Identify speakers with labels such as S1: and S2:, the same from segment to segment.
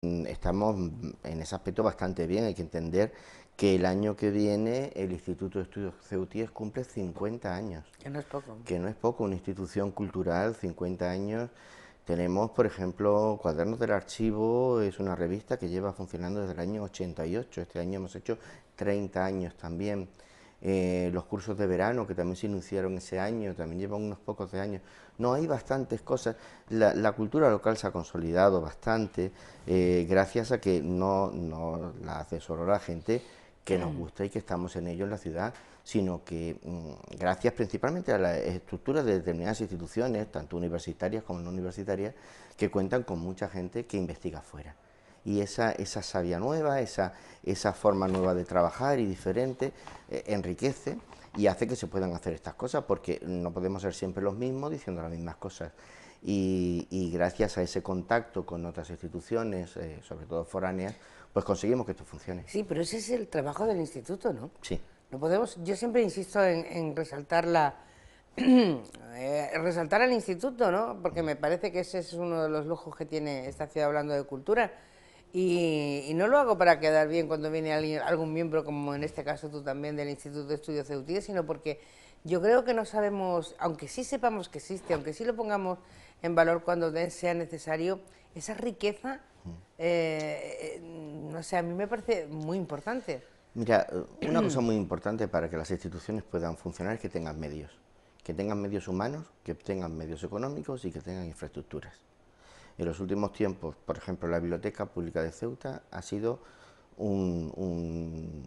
S1: Estamos en ese aspecto bastante bien. Hay que entender que el año que viene el Instituto de Estudios Ceutíes cumple 50 años,
S2: Que no es poco.
S1: que no es poco, una institución cultural, 50 años. Tenemos, por ejemplo, Cuadernos del Archivo, es una revista que lleva funcionando desde el año 88. Este año hemos hecho 30 años también. Los cursos de verano, que también se iniciaron ese año, también llevan unos pocos de años. No, hay bastantes cosas. La cultura local se ha consolidado bastante, gracias a que no la asesoró la gente que nos gusta y que estamos en ello en la ciudad, sino que gracias principalmente a la estructura de determinadas instituciones, tanto universitarias como no universitarias, que cuentan con mucha gente que investiga fuera. Y esa savia nueva, esa forma nueva de trabajar y diferente, enriquece y hace que se puedan hacer estas cosas, porque no podemos ser siempre los mismos diciendo las mismas cosas. Y gracias a ese contacto con otras instituciones, sobre todo foráneas, pues conseguimos que esto funcione.
S2: Sí, pero ese es el trabajo del instituto, ¿no?
S1: Sí.
S2: No podemos, yo siempre insisto en resaltar resaltar al instituto, ¿no? Porque me parece que ese es uno de los lujos que tiene esta ciudad hablando de cultura. Y no lo hago para quedar bien cuando viene alguien, algún miembro, como en este caso tú también, del Instituto de Estudios Ceutíes, sino porque yo creo que no sabemos, aunque sí sepamos que existe, aunque sí lo pongamos en valor cuando sea necesario, esa riqueza, no sé, a mí me parece muy importante.
S1: Mira, una cosa muy importante para que las instituciones puedan funcionar es que tengan medios humanos, que tengan medios económicos y que tengan infraestructuras. En los últimos tiempos, por ejemplo, la Biblioteca Pública de Ceuta ha sido un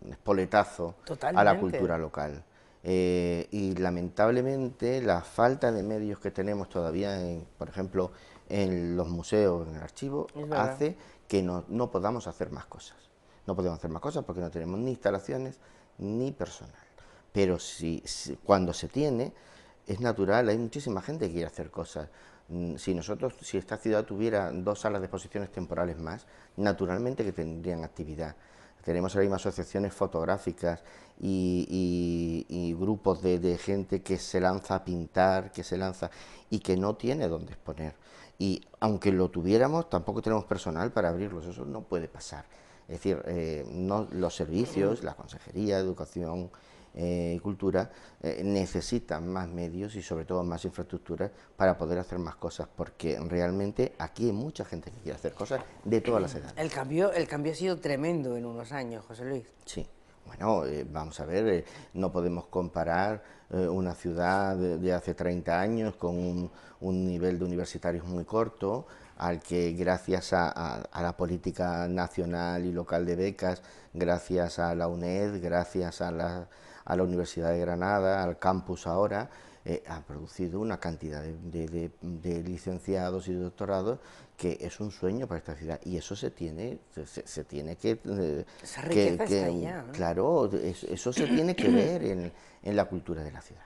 S1: espoletazo a la
S2: Totalmente.
S1: cultura local. Y lamentablemente la falta de medios que tenemos todavía, por ejemplo, en los museos, en el archivo,
S2: Es verdad.
S1: hace que no podamos hacer más cosas. No podemos hacer más cosas porque no tenemos ni instalaciones ni personal. Pero cuando se tiene, es natural, hay muchísima gente que quiere hacer cosas. Si esta ciudad tuviera 2 salas de exposiciones temporales más, naturalmente que tendrían actividad. Tenemos ahora mismo asociaciones fotográficas y grupos de gente que se lanza a pintar, que se lanza y que no tiene dónde exponer. Y aunque lo tuviéramos, tampoco tenemos personal para abrirlos, eso no puede pasar. Es decir, los servicios, la Consejería de Educación y Cultura necesitan más medios y sobre todo más infraestructuras para poder hacer más cosas, porque realmente aquí hay mucha gente que quiere hacer cosas de todas las edades.
S2: El cambio ha sido tremendo en unos años, José Luis.
S1: Sí, bueno, vamos a ver, no podemos comparar una ciudad de hace 30 años con un nivel de universitarios muy corto, al que gracias a la política nacional y local de becas, gracias a la UNED, gracias a la Universidad de Granada, al campus ahora, ha producido una cantidad de licenciados y de doctorados que es un sueño para esta ciudad y eso se tiene
S2: Esa riqueza está ahí ya, ¿no?
S1: claro, eso se tiene que ver en la cultura de la ciudad.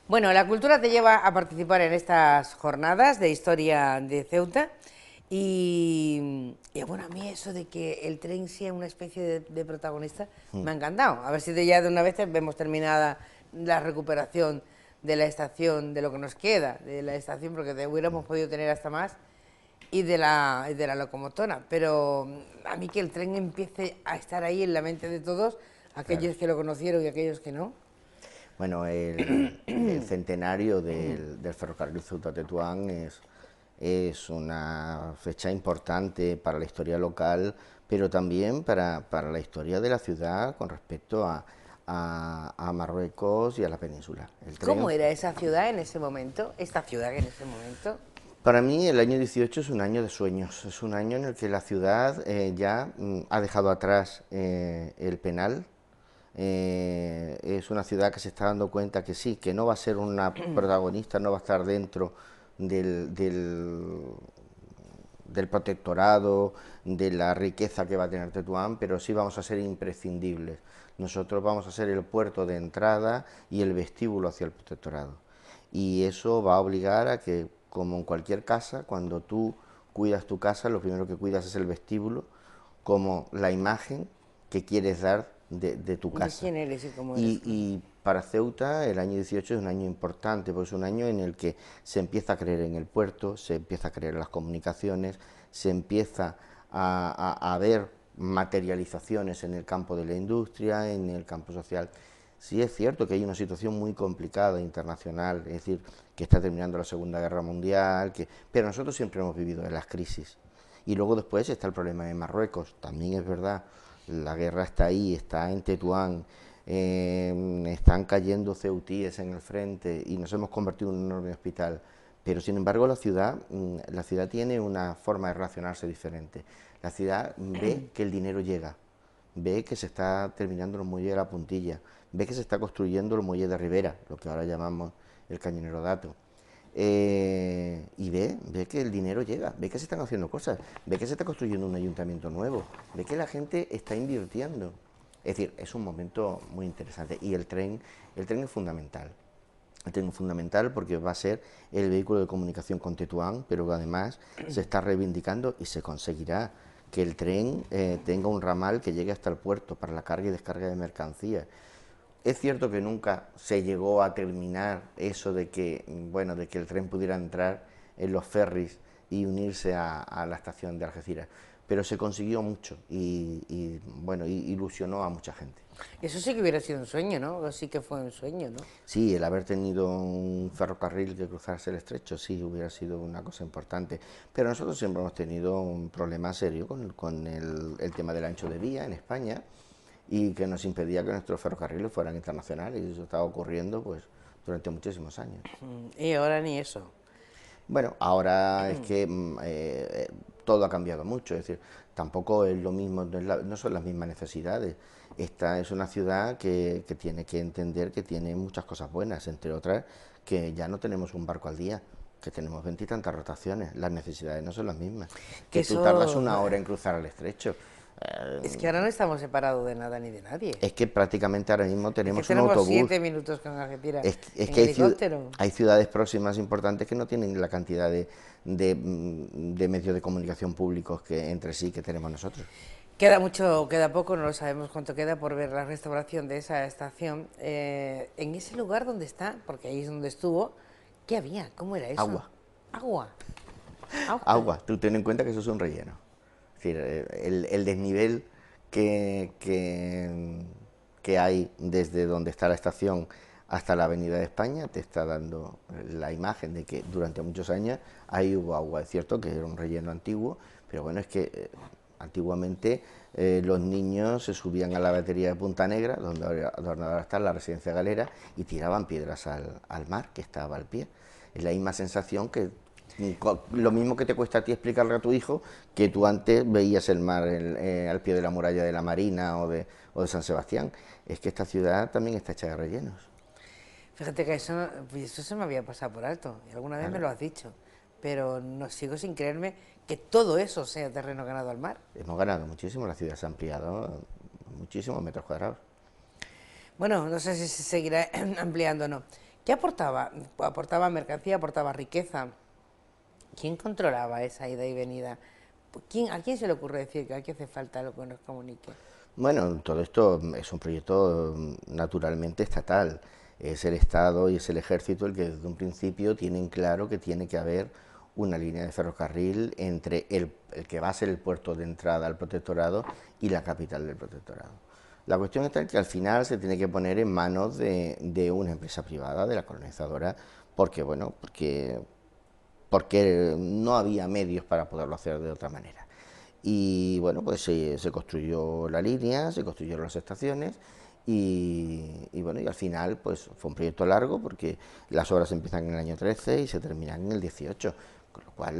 S2: Bueno, la cultura te lleva a participar en estas jornadas de historia de Ceuta y bueno, a mí eso de que el tren sea una especie de protagonista me ha encantado. A ver si ya de una vez vemos terminada la recuperación de la estación, de lo que nos queda de la estación, porque hubiéramos podido tener hasta más, y de la locomotora. Pero a mí que el tren empiece a estar ahí en la mente de todos,
S1: Claro.
S2: aquellos que lo conocieron y aquellos que no.
S1: Bueno, el centenario del ferrocarril Ceuta-Tetuán es una fecha importante para la historia local, pero también para la historia de la ciudad con respecto a Marruecos y a la península. El
S2: ¿Cómo
S1: tren,
S2: era esa ciudad en ese momento? Esta ciudad en ese momento.
S1: para mí el año 18 es un año de sueños, es un año en el que la ciudad ya ha dejado atrás el penal. Es una ciudad que se está dando cuenta que sí, que no va a ser una protagonista, no va a estar dentro del protectorado, de la riqueza que va a tener Tetuán, pero sí vamos a ser imprescindibles. Nosotros vamos a ser el puerto de entrada y el vestíbulo hacia el protectorado. Y eso va a obligar a que, como en cualquier casa, cuando tú cuidas tu casa, lo primero que cuidas es el vestíbulo, como la imagen que quieres dar de tu
S2: ¿De
S1: casa.
S2: quién eres y cómo eres?
S1: Y para Ceuta el año 18 es un año importante, porque es un año en el que se empieza a creer en el puerto, se empieza a creer en las comunicaciones, se empieza a ver materializaciones en el campo de la industria, en el campo social. Sí es cierto que hay una situación muy complicada internacional, es decir, que está terminando la Segunda Guerra Mundial, pero nosotros siempre hemos vivido en las crisis. Y luego después está el problema de Marruecos, también es verdad, la guerra está ahí, está en Tetuán, están cayendo ceutíes en el frente y nos hemos convertido en un enorme hospital. Pero sin embargo la ciudad tiene una forma de relacionarse diferente. La ciudad ve que el dinero llega, ve que se está terminando el muelle de la Puntilla, ve que se está construyendo el muelle de Ribera, lo que ahora llamamos el Cañonero Dato. Y ve que el dinero llega, ve que se están haciendo cosas, ve que se está construyendo un ayuntamiento nuevo, ve que la gente está invirtiendo. Es decir, es un momento muy interesante y el tren es fundamental. El tren es fundamental porque va a ser el vehículo de comunicación con Tetuán, pero además se está reivindicando y se conseguirá que el tren tenga un ramal que llegue hasta el puerto para la carga y descarga de mercancías. Es cierto que nunca se llegó a terminar eso de que, bueno, de que el tren pudiera entrar en los ferries y unirse a la estación de Algeciras, pero se consiguió mucho bueno, ilusionó a mucha gente.
S2: Eso sí que hubiera sido un sueño, ¿no? Sí que fue un sueño, ¿no?
S1: Sí, el haber tenido un ferrocarril que cruzase el estrecho, sí, hubiera sido una cosa importante. Pero nosotros siempre hemos tenido un problema serio con el tema del ancho de vía en España y que nos impedía que nuestros ferrocarriles fueran internacionales. Y eso estaba ocurriendo pues durante muchísimos años.
S2: Y ahora ni eso.
S1: Bueno, ahora es que todo ha cambiado mucho, es decir, tampoco es lo mismo, no son las mismas necesidades. Esta es una ciudad que tiene que entender que tiene muchas cosas buenas, entre otras que ya no tenemos un barco al día, que tenemos 20 y tantas rotaciones, las necesidades no son las mismas. Que tú tardas
S2: Eso...
S1: una hora en cruzar el estrecho.
S2: Es que ahora no estamos separados de nada ni de nadie.
S1: Es que prácticamente ahora mismo
S2: Es que
S1: tenemos un
S2: tenemos
S1: autobús.
S2: 7 minutos con Algeciras
S1: Es
S2: en
S1: que
S2: helicóptero.
S1: hay ciudades próximas importantes que no tienen la cantidad de medios de comunicación públicos que entre sí que tenemos nosotros.
S2: Queda mucho, queda poco, no lo sabemos cuánto queda por ver la restauración de esa estación. En ese lugar donde está, porque ahí es donde estuvo, ¿qué había? ¿Cómo era eso?
S1: Agua.
S2: Agua. Agua.
S1: Agua, tú ten en cuenta que eso es un relleno. Es decir, el desnivel que hay desde donde está la estación hasta la Avenida de España te está dando la imagen de que durante muchos años ahí hubo agua. Es cierto que era un relleno antiguo, pero bueno, es que antiguamente los niños se subían a la batería de Punta Negra, donde ahora está la residencia galera, y tiraban piedras al mar que estaba al pie. Es la misma sensación que lo mismo que te cuesta a ti explicarle a tu hijo que tú antes veías el mar al pie de la muralla de la Marina o de San Sebastián. Es que esta ciudad también está hecha de rellenos.
S2: Fíjate que eso se me había pasado por alto, y alguna vez me lo has dicho, pero no sigo sin creerme que todo eso sea terreno ganado al mar.
S1: Hemos ganado muchísimo, la ciudad se ha ampliado muchísimos metros cuadrados.
S2: Bueno, no sé si se seguirá ampliando o no. ¿Qué aportaba? Aportaba mercancía, aportaba riqueza. ¿Quién controlaba esa ida y venida? ¿A quién se le ocurre decir que aquí hace falta lo que nos comunique?
S1: Bueno, todo esto es un proyecto naturalmente estatal. Es el Estado y es el Ejército el que desde un principio tienen claro que tiene que haber una línea de ferrocarril entre el que va a ser el puerto de entrada al protectorado y la capital del protectorado. La cuestión está en que al final se tiene que poner en manos de una empresa privada, de la colonizadora, porque, bueno, porque no había medios para poderlo hacer de otra manera. Y bueno, pues se construyó la línea, se construyeron las estaciones bueno, y al final pues fue un proyecto largo porque las obras empiezan en el año 13 y se terminan en el 18, con lo cual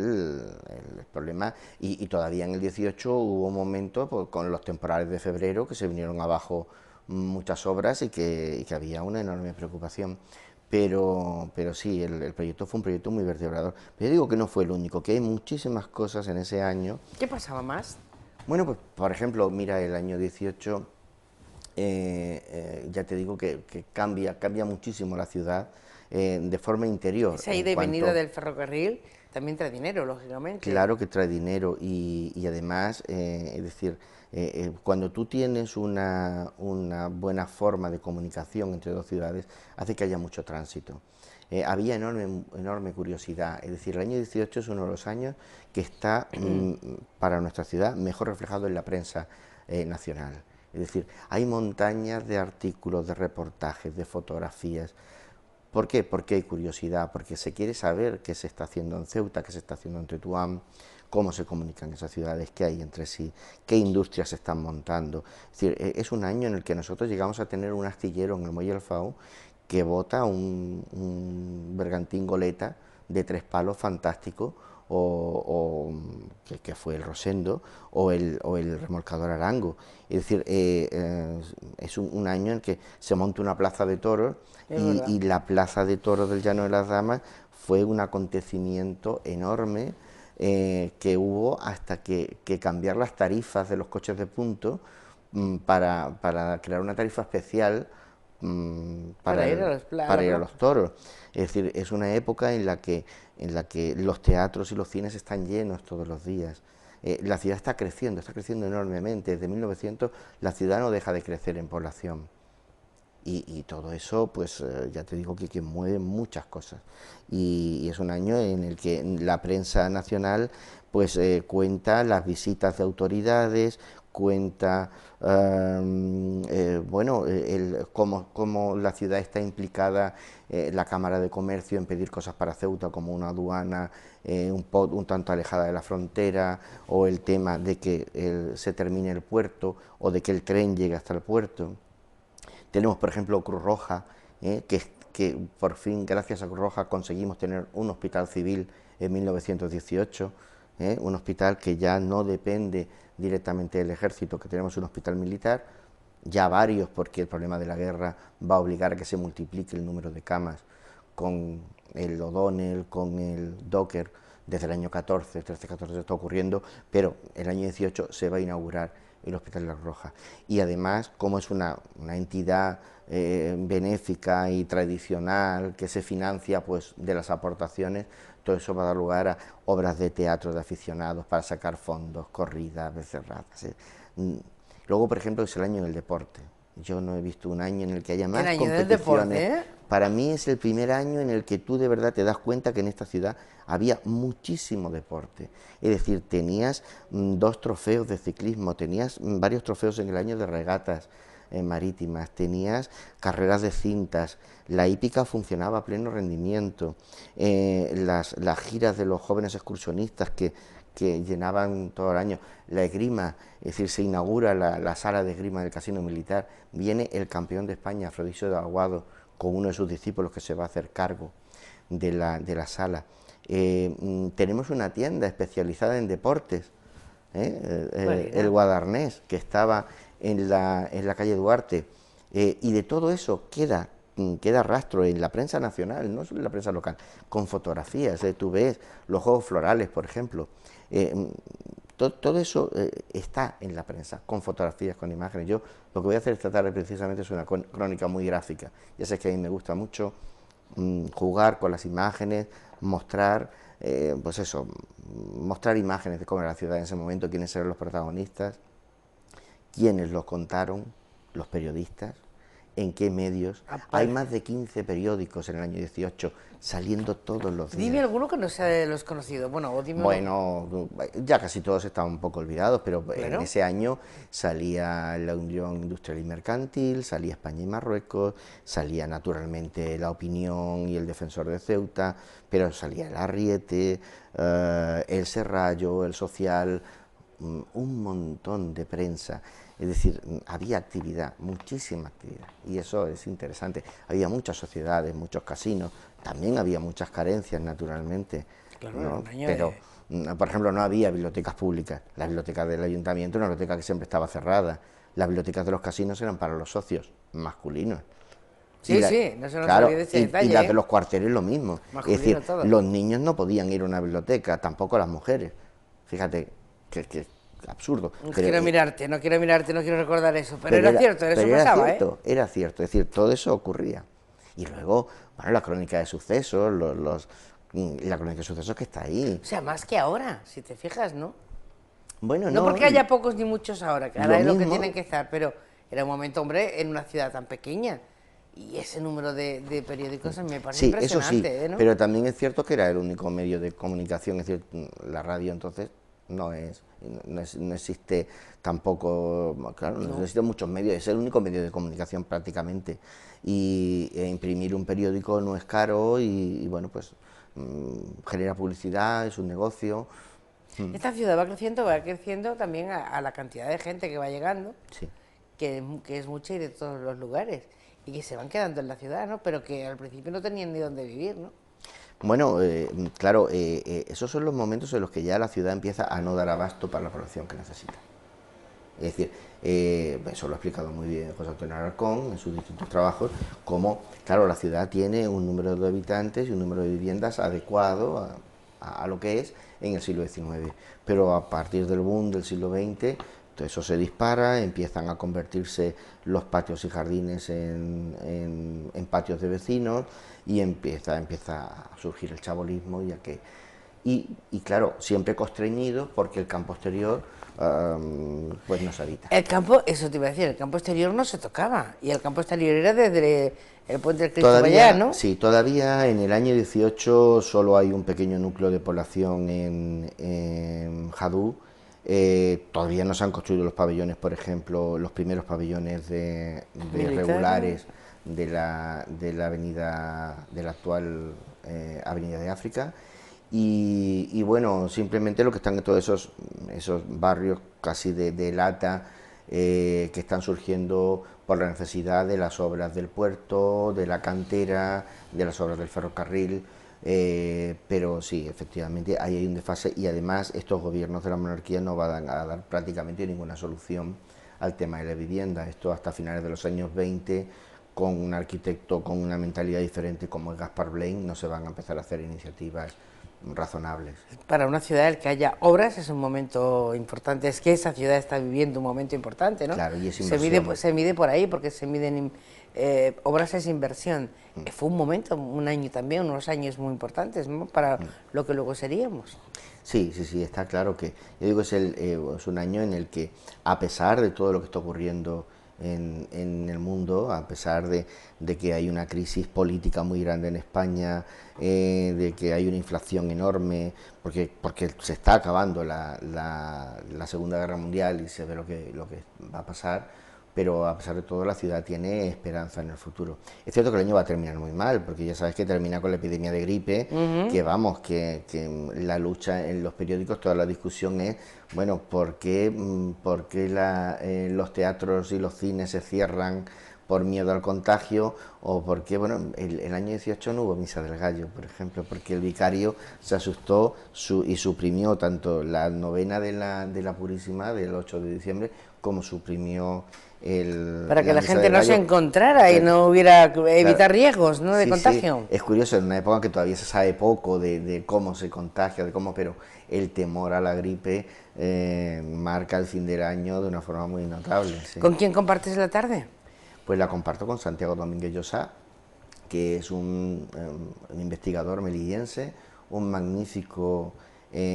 S1: el problema, y todavía en el 18 hubo un momento pues, con los temporales de febrero que se vinieron abajo muchas obras y que había una enorme preocupación. Pero sí, el proyecto fue un proyecto muy vertebrador. Pero yo digo que no fue el único, que hay muchísimas cosas en ese año.
S2: ¿Qué pasaba más?
S1: Bueno, pues por ejemplo, mira, el año 18, ya te digo que cambia muchísimo la ciudad de forma interior.
S2: Esa ida y venida del ferrocarril también trae dinero, lógicamente.
S1: Claro que trae dinero y además, es decir, cuando tú tienes una buena forma de comunicación entre dos ciudades, hace que haya mucho tránsito. había enorme curiosidad. Es decir, el año 18 es uno de los años que está para nuestra ciudad mejor reflejado en la prensa nacional. Es decir, hay montañas de artículos, de reportajes, de fotografías. ¿Por qué? Porque hay curiosidad, porque se quiere saber qué se está haciendo en Ceuta, qué se está haciendo en Tetuán, cómo se comunican esas ciudades, qué hay entre sí, qué industrias se están montando. Es decir, es un año en el que nosotros llegamos a tener un astillero en el Muelle Alfao que bota un bergantín goleta de 3 palos fantástico, que fue el Rosendo, o el remolcador Arango. Es decir, es un año en que se monta una plaza de toros y la plaza de toros del Llano de las Damas fue un acontecimiento enorme que hubo hasta que cambiar las tarifas de los coches de punto para crear una tarifa especial
S2: para ir
S1: para ir a los toros. Es decir, es una época en la que los teatros y los cines están llenos todos los días. La ciudad está creciendo enormemente. Desde 1900 la ciudad no deja de crecer en población. Y todo eso, pues ya te digo que mueve muchas cosas. Y es un año en el que la prensa nacional pues cuenta las visitas de autoridades, cuenta bueno, cómo la ciudad está implicada, la Cámara de Comercio, en pedir cosas para Ceuta, como una aduana un tanto alejada de la frontera, o el tema de que se termine el puerto, o de que el tren llegue hasta el puerto. Tenemos, por ejemplo, Cruz Roja, que por fin, gracias a Cruz Roja, conseguimos tener un hospital civil en 1918, un hospital que ya no depende directamente del ejército, que tenemos un hospital militar, ya varios, porque el problema de la guerra va a obligar a que se multiplique el número de camas, con el O'Donnell, con el Docker, desde el año 14, 13-14 está ocurriendo, pero el año 18 se va a inaugurar el Hospital de la Cruz Roja. Y además, como es una entidad benéfica y tradicional que se financia pues de las aportaciones, todo eso va a dar lugar a obras de teatro de aficionados para sacar fondos, corridas, becerradas. Luego, por ejemplo, es el año del deporte. Yo no he visto un año en el que haya más
S2: año
S1: competiciones.
S2: del deporte, ¿eh?
S1: Para mí es el primer año en el que tú de verdad te das cuenta que en esta ciudad había muchísimo deporte. Es decir, tenías 2 trofeos de ciclismo, tenías varios trofeos en el año de regatas marítimas, tenías carreras de cintas, la hípica funcionaba a pleno rendimiento, las giras de los jóvenes excursionistas que llenaban todo el año, la esgrima, es decir, se inaugura la sala de esgrima del Casino Militar, viene el campeón de España, Afrodisio de Aguado, con uno de sus discípulos que se va a hacer cargo de la sala. Tenemos una tienda especializada en deportes, el Guadarnés, que estaba en la calle Duarte, y de todo eso queda rastro en la prensa nacional, no solo en la prensa local, con fotografías. Tú ves los Juegos Florales, por ejemplo, todo eso está en la prensa, con fotografías, con imágenes. Yo lo que voy a hacer es tratar precisamente es una crónica muy gráfica. Ya sé que a mí me gusta mucho jugar con las imágenes, mostrar, pues eso, mostrar imágenes de cómo era la ciudad en ese momento, quiénes eran los protagonistas, quiénes los contaron, los periodistas, en qué medios. Hay más de 15 periódicos en el año 18 saliendo todos los días.
S2: Dime alguno que no sea de los conocidos. Bueno,
S1: ya casi todos están un poco olvidados, pero
S2: ¿Claro?
S1: En ese año salía la Unión Industrial y Mercantil, salía España y Marruecos, salía naturalmente La Opinión y El Defensor de Ceuta, pero salía El Arriete, El Serrallo, El Social, un montón de prensa. Es decir, había actividad, muchísima actividad, y eso es interesante. Había muchas sociedades, muchos casinos, también había muchas carencias, naturalmente,
S2: Claro,
S1: ¿no? Pero, por ejemplo, no había bibliotecas públicas. La biblioteca del ayuntamiento era una biblioteca que siempre estaba cerrada. Las bibliotecas de los casinos eran para los socios masculinos.
S2: Sí, sí, no se nos
S1: claro,
S2: olvide ese detalle.
S1: Y las de los cuarteles lo mismo.
S2: Masculino,
S1: es decir,
S2: todo.
S1: los niños no podían ir a una biblioteca, tampoco las mujeres. Fíjate que absurdo.
S2: No quiero mirarte, no quiero recordar eso, pero era cierto, eso
S1: pero
S2: pasaba,
S1: era cierto, es decir, todo eso ocurría. Y luego, bueno, la crónica de sucesos, la crónica de sucesos que está ahí.
S2: O sea, más que ahora, si te fijas, ¿no?
S1: Bueno,
S2: no porque haya pocos ni muchos ahora, que ahora es lo que tienen que estar, pero era un momento, hombre, en una ciudad tan pequeña, y ese número de periódicos me parece
S1: Sí, eso sí,
S2: impresionante, ¿no?
S1: pero también es cierto que era el único medio de comunicación, es decir, la radio entonces no existe tampoco, claro, no
S2: No.
S1: existen muchos medios, es el único medio de comunicación prácticamente, y imprimir un periódico no es caro y bueno, pues genera publicidad, es un negocio.
S2: Esta ciudad va creciendo también a la cantidad de gente que va llegando,
S1: Sí.
S2: que es mucha y de todos los lugares, y que se van quedando en la ciudad, ¿no? Pero que al principio no tenían ni dónde vivir, ¿no?
S1: Bueno, claro, esos son los momentos en los que ya la ciudad empieza a no dar abasto para la población que necesita. Es decir, eso lo ha explicado muy bien José Antonio Alarcón en sus distintos trabajos, como, claro, la ciudad tiene un número de habitantes y un número de viviendas adecuado a lo que es en el siglo XIX. Pero a partir del boom del siglo XX, todo eso se dispara, empiezan a convertirse los patios y jardines en patios de vecinos y empieza a surgir el chabolismo y claro, siempre constreñido porque el campo exterior pues no se habita.
S2: El campo, eso te iba a decir, el campo exterior no se tocaba, y el campo exterior era desde el puente del Cristo para allá,
S1: Todavía,
S2: ¿no?
S1: sí, todavía en el año 18 solo hay un pequeño núcleo de población en Jadú. Todavía no se han construido los pabellones, por ejemplo, los primeros pabellones de
S2: Militar, ¿no?
S1: regulares de la avenida, de la actual Avenida de África. Y bueno, simplemente lo que están en todos esos barrios casi de lata que están surgiendo por la necesidad de las obras del puerto, de la cantera, de las obras del ferrocarril, pero sí, efectivamente ahí hay un desfase y además estos gobiernos de la monarquía no van a dar prácticamente ninguna solución al tema de la vivienda. Esto hasta finales de los años 20, con un arquitecto con una mentalidad diferente como es Gaspar Blaine, no se van a empezar a hacer iniciativas razonables.
S2: Para una ciudad el que haya obras es un momento importante, es que esa ciudad está viviendo un momento importante, ¿no?
S1: Claro, y es inversión.
S2: Se mide por ahí, porque se miden obras es inversión. Fue un momento, un año también, unos años muy importantes, ¿no? Para lo que luego seríamos.
S1: Sí, sí, sí, está claro que, yo digo, es un año en el que, a pesar de todo lo que está ocurriendo en el mundo, a pesar de que hay una crisis política muy grande en España, de que hay una inflación enorme, porque se está acabando la Segunda Guerra Mundial y se ve lo que va a pasar, pero a pesar de todo la ciudad tiene esperanza en el futuro. Es cierto que el año va a terminar muy mal, porque ya sabes que termina con la epidemia de gripe, que vamos, que la lucha en los periódicos, toda la discusión es, bueno, por qué los teatros y los cines se cierran por miedo al contagio? O porque, bueno, el año 18 no hubo misa del gallo, por ejemplo, porque el vicario se asustó y suprimió tanto la novena de la Purísima del 8 de diciembre como suprimió
S2: Para que
S1: la
S2: la
S1: misa
S2: gente
S1: del
S2: no se
S1: gallo.
S2: encontrara y
S1: Claro,
S2: no hubiera
S1: claro.
S2: evitar riesgos, ¿no? De
S1: Sí, sí,
S2: contagio.
S1: es curioso, en una época que todavía se sabe poco de cómo se contagia, de cómo, pero el temor a la gripe marca el fin del año de una forma muy notable. Sí.
S2: ¿Con quién compartes la tarde?
S1: Pues la comparto con Santiago Domínguez Llosá, que es un investigador melillense, un magnífico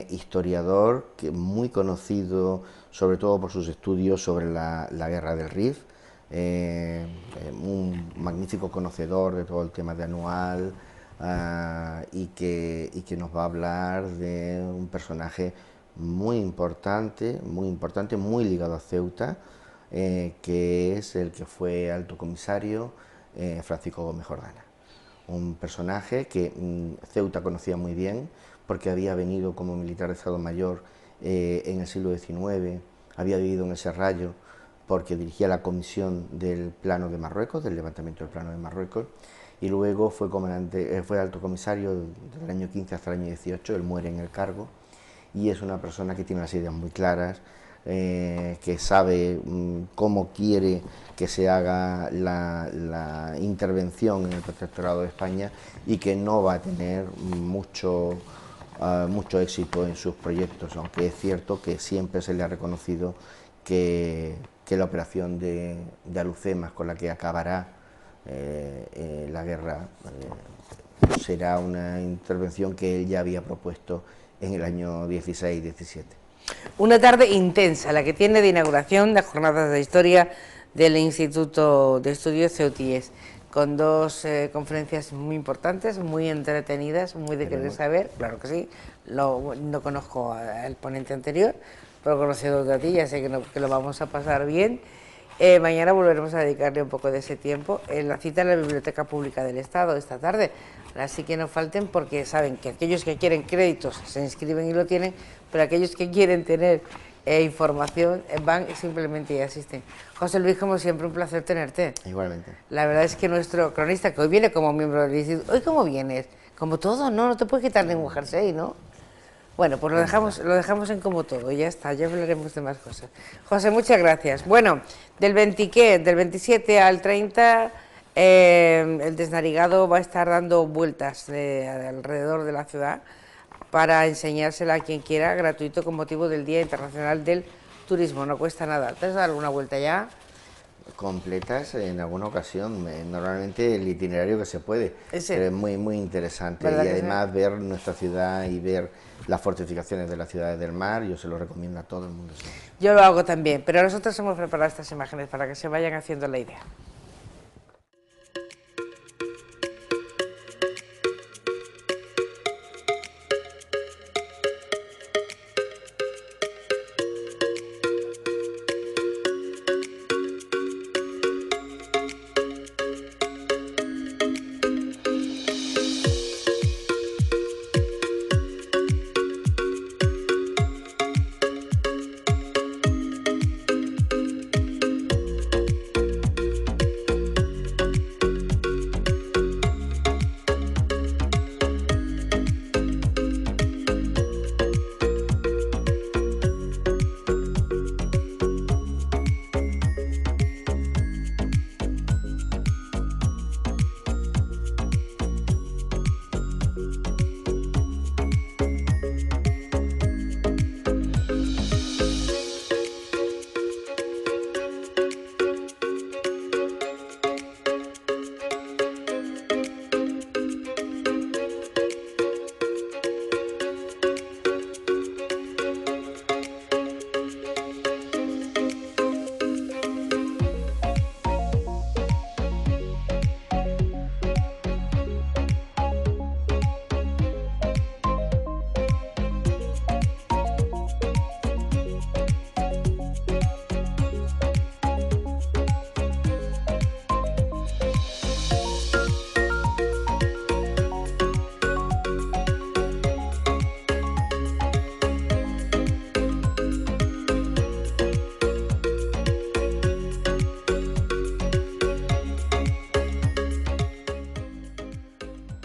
S1: historiador, muy conocido sobre todo por sus estudios sobre la guerra del Rif, un magnífico conocedor de todo el tema de Anual, y que nos va a hablar de un personaje muy importante, muy ligado a Ceuta, que es el que fue alto comisario Francisco Gómez Jordana. Un personaje que Ceuta conocía muy bien porque había venido como militar de Estado Mayor en el siglo XIX, había vivido en el Serrallo porque dirigía la comisión del plano de Marruecos, del levantamiento del plano de Marruecos, y luego fue comandante, fue alto comisario del año 15 hasta el año 18, él muere en el cargo, y es una persona que tiene las ideas muy claras, que sabe cómo quiere que se haga la intervención en el protectorado de España y que no va a tener mucho éxito en sus proyectos, aunque es cierto que siempre se le ha reconocido que la operación de Alucemas, con la que acabará la guerra, será una intervención que él ya había propuesto en el año 16-17.
S2: Una tarde intensa, la que tiene de inauguración de jornadas de historia del Instituto de Estudios Ceutíes. con dos conferencias muy importantes, muy entretenidas, muy de querer saber, claro que sí. No conozco al ponente anterior, pero conociéndote a ti ya sé que lo vamos a pasar bien. Mañana volveremos a dedicarle un poco de ese tiempo en la cita en la Biblioteca Pública del Estado esta tarde. Así que no falten, porque saben que aquellos que quieren créditos se inscriben y lo tienen, pero aquellos que quieren tener información van simplemente y asisten. José Luis, como siempre, un placer tenerte.
S1: Igualmente.
S2: La verdad es que nuestro cronista, que hoy viene como miembro del instituto, ¿hoy cómo vienes? Como todo, no te puedes quitar ningún jersey, ¿no? Bueno, pues lo dejamos en como todo, ya está, ya hablaremos de más cosas. José, muchas gracias. Bueno, del 27 al 30, el Desnarigado va a estar dando vueltas alrededor de la ciudad para enseñársela a quien quiera, gratuito, con motivo del Día Internacional del Turismo. No cuesta nada. ¿Te has dado alguna vuelta ya?
S1: Completas en alguna ocasión, normalmente el itinerario que se puede, pero es muy interesante, y además ver nuestra ciudad y ver las fortificaciones de las ciudades del mar, yo se lo recomiendo a todo el mundo.
S2: Yo lo hago también, pero nosotros hemos preparado estas imágenes para que se vayan haciendo la idea.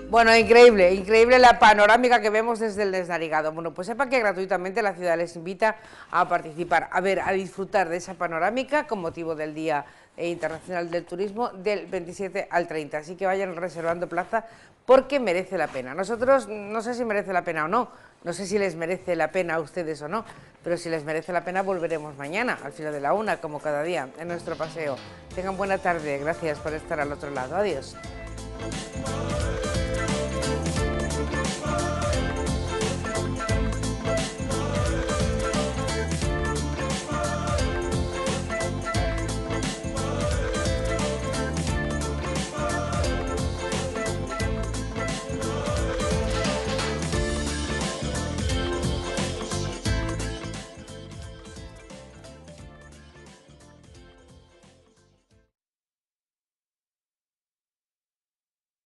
S2: Bueno, increíble, increíble la panorámica que vemos desde el Desnarigado. Bueno, pues sepan que gratuitamente la ciudad les invita a participar, a ver, a disfrutar de esa panorámica con motivo del Día Internacional del Turismo del 27 al 30. Así que vayan reservando plaza porque merece la pena. Nosotros no sé si merece la pena o no, no sé si les merece la pena a ustedes o no, pero si les merece la pena volveremos mañana al filo de la 1, como cada día, en nuestro paseo. Tengan buena tarde, gracias por estar al otro lado. Adiós.